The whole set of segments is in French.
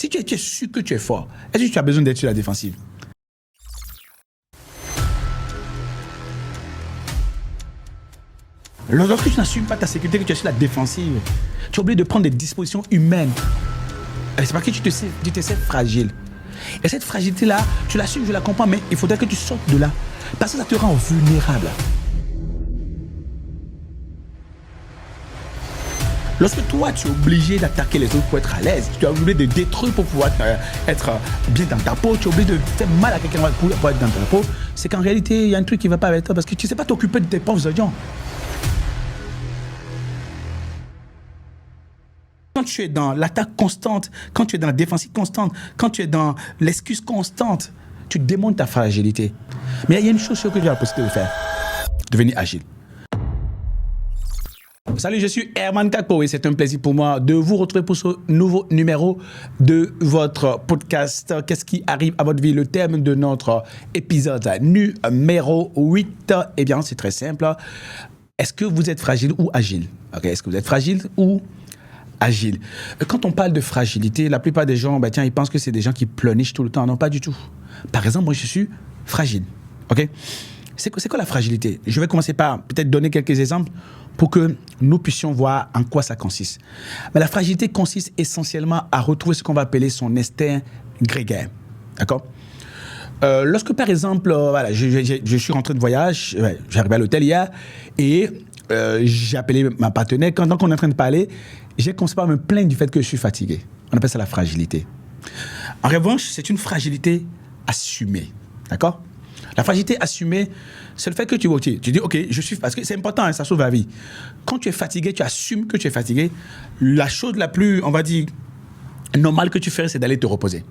Si tu es sûr que tu es fort, est-ce que tu as besoin d'être sur la défensive? Lorsque tu n'assumes pas ta sécurité, que tu es sur la défensive, tu es obligé de prendre des dispositions humaines. Et c'est parce que tu te sais fragile. Et cette fragilité-là, tu l'assumes, je la comprends, mais il faudrait que tu sortes de là. Parce que ça te rend vulnérable. Lorsque toi, tu es obligé d'attaquer les autres pour être à l'aise, tu es obligé de détruire pour pouvoir être bien dans ta peau, tu es obligé de faire mal à quelqu'un pour être dans ta peau, c'est qu'en réalité, il y a un truc qui ne va pas avec toi parce que tu ne sais pas t'occuper de tes pauvres audients. Quand tu es dans l'attaque constante, quand tu es dans la défensive constante, quand tu es dans l'excuse constante, tu démontes ta fragilité. Mais il y a une chose que tu as la possibilité de faire, devenir agile. Salut, je suis Herman Kakpo et c'est un plaisir pour moi de vous retrouver pour ce nouveau numéro de votre podcast. Qu'est-ce qui arrive à votre vie? Le thème de notre épisode numéro 8, eh bien, c'est très simple. Est-ce que vous êtes fragile ou agile? Okay. Est-ce que vous êtes fragile ou agile? Quand on parle de fragilité, la plupart des gens, ils pensent que c'est des gens qui pleurnichent tout le temps. Non, pas du tout. Par exemple, moi, je suis fragile. Ok? C'est quoi la fragilité? Je vais commencer par peut-être donner quelques exemples pour que nous puissions voir en quoi ça consiste. Mais la fragilité consiste essentiellement à retrouver ce qu'on va appeler son instinct grégaire. D'accord? Lorsque, par exemple, je suis rentré de voyage, j'arrive à l'hôtel hier et j'ai appelé ma partenaire. Quand on est en train de parler, j'ai commencé par me plaindre du fait que je suis fatigué. On appelle ça la fragilité. En revanche, c'est une fragilité assumée. D'accord? La fragilité assumée, c'est le fait que tu dis, OK, je suis... Parce que c'est important, hein, ça sauve la vie. Quand tu es fatigué, tu assumes que tu es fatigué. La chose la plus, on va dire, normale que tu ferais, c'est d'aller te reposer.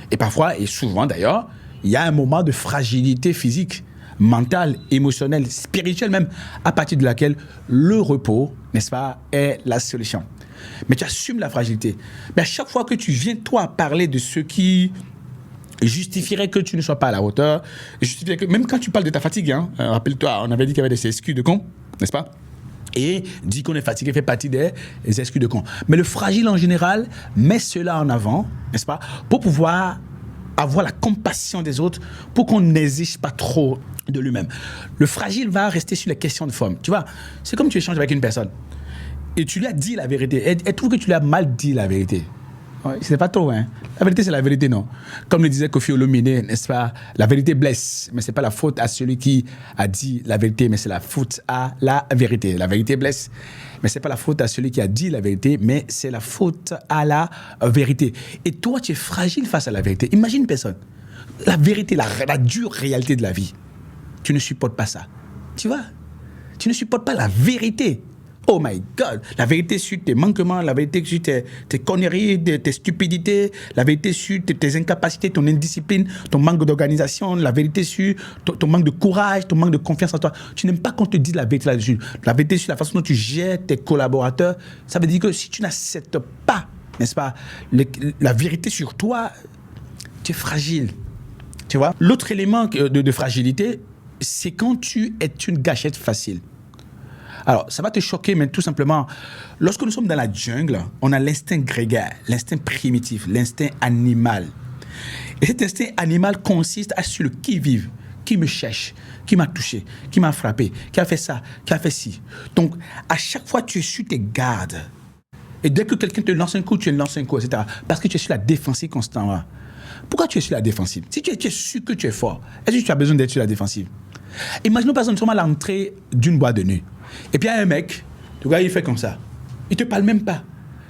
Et parfois, et souvent d'ailleurs, il y a un moment de fragilité physique, mentale, émotionnelle, spirituelle même, à partir de laquelle le repos, n'est-ce pas, est la solution. Mais tu assumes la fragilité. Mais à chaque fois que tu viens, toi, parler de ce qui justifierait que tu ne sois pas à la hauteur, justifierait que, même quand tu parles de ta fatigue, hein, rappelle-toi, on avait dit qu'il y avait des excuses de con, n'est-ce pas? Et dire qu'on est fatigué fait partie des excuses de con. Mais le fragile en général met cela en avant, n'est-ce pas? Pour pouvoir avoir la compassion des autres, pour qu'on n'exige pas trop de lui-même. Le fragile va rester sur les questions de forme. Tu vois, c'est comme tu échanges avec une personne et tu lui as dit la vérité. Elle trouve que tu lui as mal dit la vérité. Ouais, c'est pas trop, hein. La vérité, c'est la vérité, non. Comme le disait Kofi Olomide, n'est-ce pas? La vérité blesse, mais c'est pas la faute à celui qui a dit la vérité, mais c'est la faute à la vérité. La vérité blesse, mais c'est pas la faute à celui qui a dit la vérité, mais c'est la faute à la vérité. Et toi, tu es fragile face à la vérité. Imagine une personne. La vérité, la dure réalité de la vie. Tu ne supportes pas ça. Tu vois? Tu ne supportes pas la vérité. Oh my God, la vérité sur tes manquements, la vérité sur tes conneries, tes stupidités, la vérité sur tes incapacités, ton indiscipline, ton manque d'organisation, la vérité sur ton manque de courage, ton manque de confiance en toi. Tu n'aimes pas qu'on te dise la vérité là-dessus. La vérité sur la façon dont tu gères tes collaborateurs. Ça veut dire que si tu n'acceptes pas, n'est-ce pas, la vérité sur toi, tu es fragile. Tu vois? L'autre élément de fragilité, c'est quand tu es une gâchette facile. Alors, ça va te choquer, mais tout simplement, lorsque nous sommes dans la jungle, on a l'instinct grégaire, l'instinct primitif, l'instinct animal. Et cet instinct animal consiste à sur le qui-vive, qui me cherche, qui m'a touché, qui m'a frappé, qui a fait ça, qui a fait ci. Donc, à chaque fois, tu es sur tes gardes. Et dès que quelqu'un te lance un coup, tu lances un coup, etc. Parce que tu es sur la défensive constamment. Pourquoi tu es sur la défensive? Si tu es sûr que tu es fort, est-ce que tu as besoin d'être sur la défensive? Imaginons par exemple, nous sommes à l'entrée d'une boîte de nuit. Et puis il y a un mec, le gars il fait comme ça. Il te parle même pas.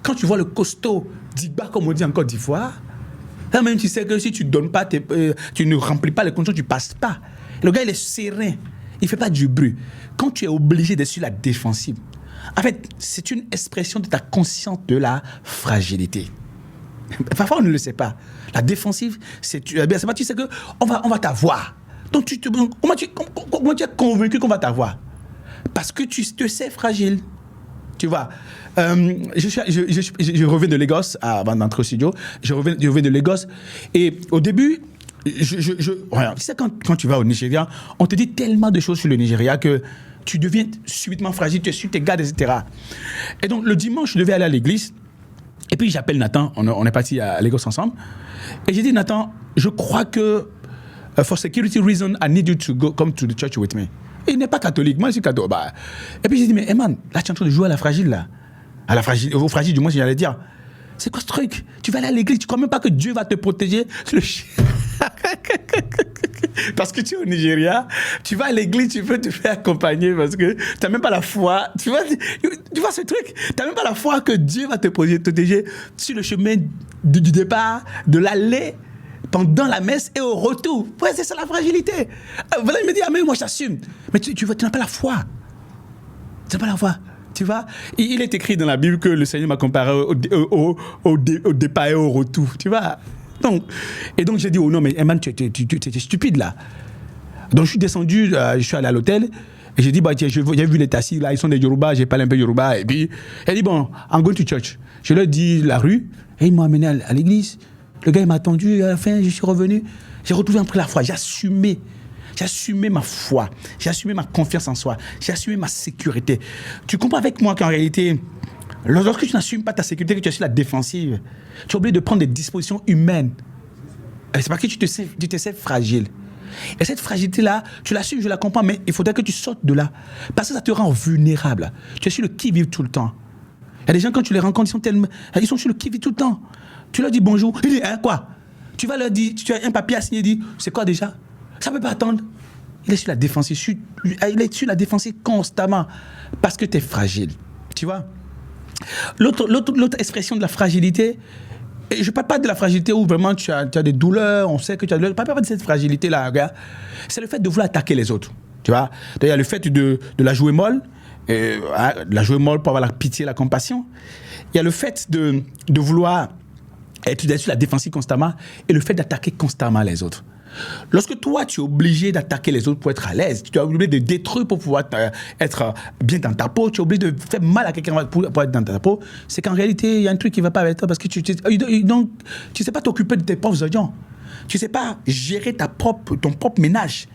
Quand tu vois le costaud, Digba comme on dit encore 10 fois, là même tu sais que si tu donnes pas, tu ne remplis pas les conditions, tu passes pas. Le gars il est serein, il fait pas du bruit. Quand tu es obligé d'être sur la défensive, en fait c'est une expression de ta conscience de la fragilité. Parfois on ne le sait pas. La défensive, c'est tu sais que on va t'avoir. Donc comment tu es convaincu qu'on va t'avoir? Parce que tu te sais fragile. Tu vois, je reviens de Lagos avant d'entrer au studio. Je reviens de Lagos. Et au début, tu sais, quand tu vas au Nigeria, on te dit tellement de choses sur le Nigeria que tu deviens subitement fragile, tu es sur tes gardes, etc. Et donc, le dimanche, je devais aller à l'église. Et puis j'appelle Nathan, on est parti à Lagos ensemble. Et j'ai dit, Nathan, je crois que for security reason, I need you to come to the church with me. Et il n'est pas catholique, moi je suis catholique. Bah. Et puis j'ai dit, mais Eman, là tu es en train de jouer à la fragile là. À la fragile, au fragile du moins, j'allais dire. C'est quoi ce truc? Tu vas aller à l'église, tu crois même pas que Dieu va te protéger? Parce que tu es au Nigeria, tu vas à l'église, tu peux te faire accompagner parce que tu n'as même pas la foi. Tu vois ce truc? Tu n'as même pas la foi que Dieu va te protéger sur le chemin du départ, de l'aller, pendant la messe et au retour. Ouais, c'est ça la fragilité. Voilà, il me dit, ah mais moi j'assume. Mais tu n'as pas la foi. Tu n'as pas la foi. Tu vois, il est écrit dans la Bible que le Seigneur m'a comparé au départ et au retour. Tu vois. Et donc j'ai dit, oh non, mais Eman, tu es stupide là. Donc je suis descendu, je suis allé à l'hôtel. Et j'ai dit, bah, tiens, j'ai vu les tassis là, ils sont des Yoruba, j'ai parlé un peu Yoruba. Et puis, elle dit, bon, I'm going to church. Je leur dis la rue, et ils m'ont amené à l'église. Le gars, il m'a attendu, à la fin, je suis revenu. J'ai retrouvé un peu la foi, j'ai assumé ma foi, j'ai assumé ma confiance en soi, j'ai assumé ma sécurité. Tu comprends avec moi qu'en réalité, lorsque tu n'assumes pas ta sécurité, que tu es sur la défensive, tu es obligé de prendre des dispositions humaines. Et c'est parce que tu te sais fragile. Et cette fragilité-là, tu l'assumes, je la comprends, mais il faudrait que tu sortes de là. Parce que ça te rend vulnérable. Tu es sur le qui-vive tout le temps. Il y a des gens, quand tu les rencontres, ils sont sur le qui-vive tout le temps. Tu leur dis bonjour, il dit, hein, quoi? Tu vas leur dire, tu as un papier à signer, il dit, c'est quoi déjà? Ça ne peut pas attendre. Il est sur la défensive. Il est sur la défensive constamment. Parce que tu es fragile. Tu vois? L'autre expression de la fragilité, et je ne parle pas de la fragilité où vraiment tu as des douleurs, on sait que tu as des douleurs. Je ne parle pas de cette fragilité-là, regarde. C'est le fait de vouloir attaquer les autres. Tu vois? Il y a le fait de la jouer molle. De la jouer molle pour avoir la pitié, la compassion. Il y a le fait de vouloir être sur la défensive constamment et le fait d'attaquer constamment les autres. Lorsque toi, tu es obligé d'attaquer les autres pour être à l'aise, tu es obligé de détruire pour pouvoir être bien dans ta peau, tu es obligé de faire mal à quelqu'un pour être dans ta peau, c'est qu'en réalité, il y a un truc qui ne va pas avec toi parce que tu ne sais pas t'occuper de tes propres audients. Tu ne sais pas gérer ton propre ménage.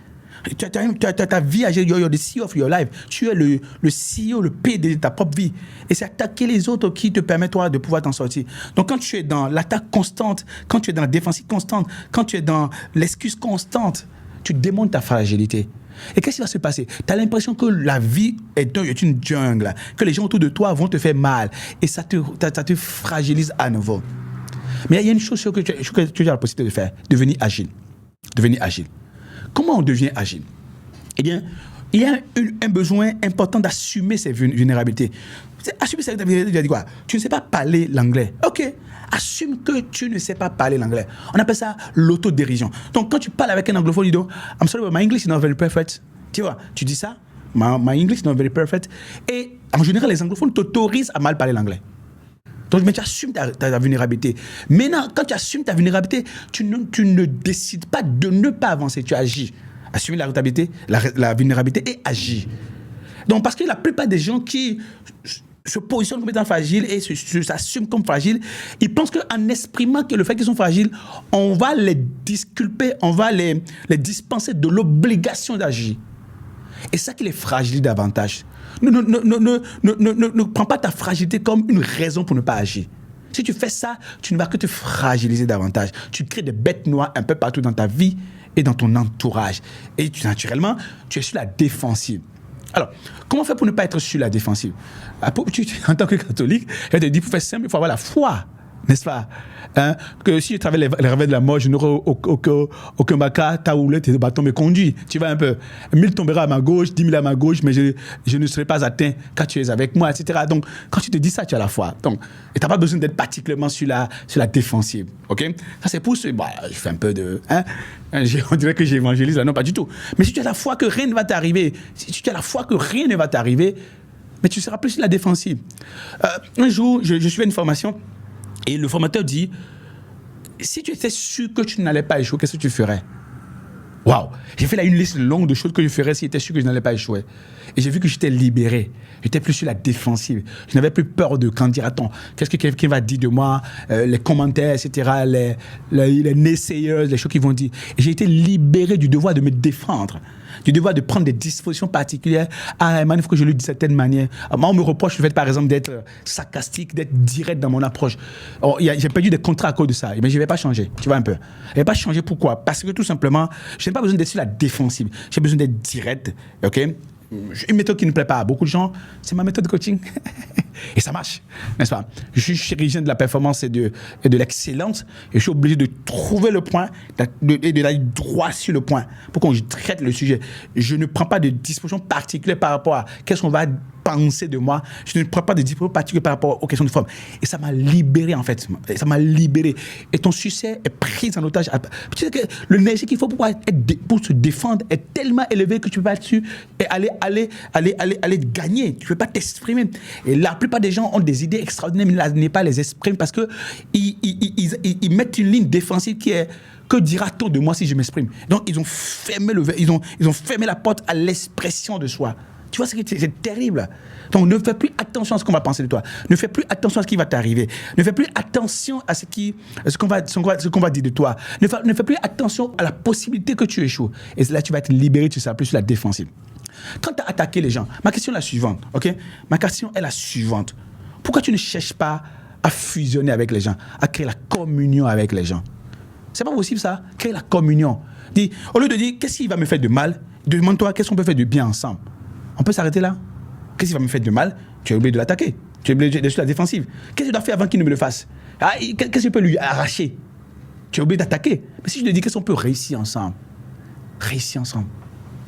Tu as ta vie à gérer, you're the CEO of your life. Tu es le CEO, le PD de ta propre vie. Et c'est attaquer les autres qui te permet, toi, de pouvoir t'en sortir. Donc, quand tu es dans l'attaque constante, quand tu es dans la défensive constante, quand tu es dans l'excuse constante, tu démontes ta fragilité. Et qu'est-ce qui va se passer? Tu as l'impression que la vie est une jungle, que les gens autour de toi vont te faire mal. Et ça te fragilise à nouveau. Mais il y a une chose que tu as la possibilité de faire, devenir agile. Devenir agile. Comment on devient agile? Eh bien, il y a un besoin important d'assumer ses vulnérabilités. Assumer ses vulnérabilités, tu dis quoi? Tu ne sais pas parler l'anglais. OK. Assume que tu ne sais pas parler l'anglais. On appelle ça l'autodérision. Donc, quand tu parles avec un anglophone, tu dis, I'm sorry, but my English is not very perfect. Tu vois, tu dis ça, my English is not very perfect. Et en général, les anglophones t'autorisent à mal parler l'anglais. Donc, mais tu assumes ta vulnérabilité. Maintenant, quand tu assumes ta vulnérabilité, tu ne décides pas de ne pas avancer, tu agis. Assumer la vulnérabilité et agir. Donc, parce que la plupart des gens qui se positionnent comme étant fragiles et s'assument comme fragiles, ils pensent qu'en exprimant que le fait qu'ils sont fragiles, on va les disculper, on va les dispenser de l'obligation d'agir. Et c'est ça qui les fragilise davantage. Ne prends pas ta fragilité comme une raison pour ne pas agir. Si tu fais ça, tu ne vas que te fragiliser davantage. Tu crées des bêtes noires un peu partout dans ta vie et dans ton entourage. Et naturellement, tu es sur la défensive. Alors, comment faire pour ne pas être sur la défensive? En tant que catholique, je te dis, pour faire simple, il faut avoir la foi. N'est-ce pas? Que si je travaille les rêves de la mort, je n'aurai aucun baka, ta houlette, tes bâtons me conduit. Tu vois un peu. 1000 tombera à ma gauche, 10 000 à ma gauche, mais je ne serai pas atteint quand tu es avec moi, etc. Donc, quand tu te dis ça, tu as la foi. Donc, et tu n'as pas besoin d'être particulièrement sur la défensive. OK? Ça, c'est pour ceux. Bah, je fais un peu de. On dirait que j'évangélise là. Non, pas du tout. Mais si tu as la foi que rien ne va t'arriver, si tu as la foi que rien ne va t'arriver, mais tu seras plus sur la défensive. Un jour, je suivais une formation. Et le formateur dit, si tu étais sûr que tu n'allais pas échouer, qu'est-ce que tu ferais? Waouh! J'ai fait là une liste longue de choses que je ferais si j'étais sûr que je n'allais pas échouer. Et j'ai vu que j'étais libéré. J'étais plus sur la défensive. Je n'avais plus peur de quand dira-t-on. Qu'est-ce que quelqu'un va dire de moi, les commentaires, etc., les naysayers, les choses qu'ils vont dire. Et j'ai été libéré du devoir de me défendre, du devoir de prendre des dispositions particulières. Ah, man, il faut que je le dise de certaine manière. Moi, on me reproche le fait, par exemple, d'être sarcastique, d'être direct dans mon approche. J'ai perdu des contrats à cause de ça. Mais je ne vais pas changer, tu vois un peu. Je ne vais pas changer, pourquoi? Parce que tout simplement, je n'ai pas besoin d'être sur la défensive. J'ai besoin d'être direct, ok? Une méthode qui ne plaît pas à beaucoup de gens, c'est ma méthode de coaching. Et ça marche, n'est-ce pas? Je suis chirurgien de la performance et de l'excellence. Et je suis obligé de trouver le point et d'aller droit sur le point pour qu'on traite le sujet. Je ne prends pas de dispositions particulières par rapport à qu'est-ce qu'on va penser de moi. Je ne prends pas de dispositions particulières par rapport aux questions de forme. Et ça m'a libéré, en fait. Ça m'a libéré. Et ton succès est pris en otage. Tu sais que l'énergie qu'il faut pour se défendre est tellement élevée que tu peux pas dessus et aller gagner. Tu ne peux pas t'exprimer. Et la plupart des gens ont des idées extraordinaires, mais ils ne pas les expriment parce que ils mettent une ligne défensive qui est que dira-t-on de moi si je m'exprime? Donc, ils ont fermé ils ont fermé la porte à l'expression de soi. Tu vois, c'est terrible. Donc, ne fais plus attention à ce qu'on va penser de toi. Ne fais plus attention à ce qui va t'arriver. Ne fais plus attention à ce qu'on va dire de toi. Ne fais plus attention à la possibilité que tu échoues. Et là, tu vas être libéré, tu seras plus sur la défensive. Quand tu as attaqué les gens, ma question est la suivante, ok? Ma question est la suivante. Pourquoi tu ne cherches pas à fusionner avec les gens, à créer la communion avec les gens? C'est pas possible ça, créer la communion. Au lieu de dire, qu'est-ce qui va me faire de mal, demande-toi, qu'est-ce qu'on peut faire de bien ensemble? On peut s'arrêter là? Qu'est-ce qui va me faire de mal? Tu es obligé de l'attaquer. Tu es obligé d'être sur la défensive. Qu'est-ce que je dois faire avant qu'il ne me le fasse? Qu'est-ce que je peux lui arracher? Tu es obligé d'attaquer. Mais si je te dis, qu'est-ce qu'on peut réussir ensemble? Réussir ensemble.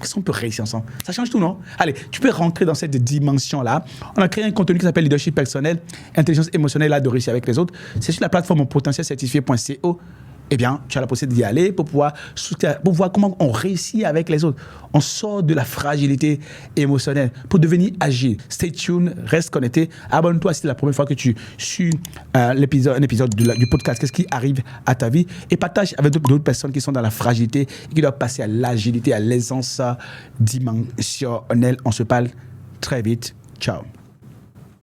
Qu'est-ce qu'on peut réussir ensemble? Ça change tout, non? Allez, tu peux rentrer dans cette dimension-là. On a créé un contenu qui s'appelle Leadership personnel, intelligence émotionnelle, l'art de réussir avec les autres. C'est sur la plateforme potentielcertifié.co. Eh bien, tu as la possibilité d'y aller pour voir comment on réussit avec les autres. On sort de la fragilité émotionnelle pour devenir agile. Stay tuned, reste connecté. Abonne-toi si c'est la première fois que tu suis un épisode du podcast. Qu'est-ce qui arrive à ta vie? Et partage avec d'autres personnes qui sont dans la fragilité et qui doivent passer à l'agilité, à l'aisance dimensionnelle. On se parle très vite. Ciao.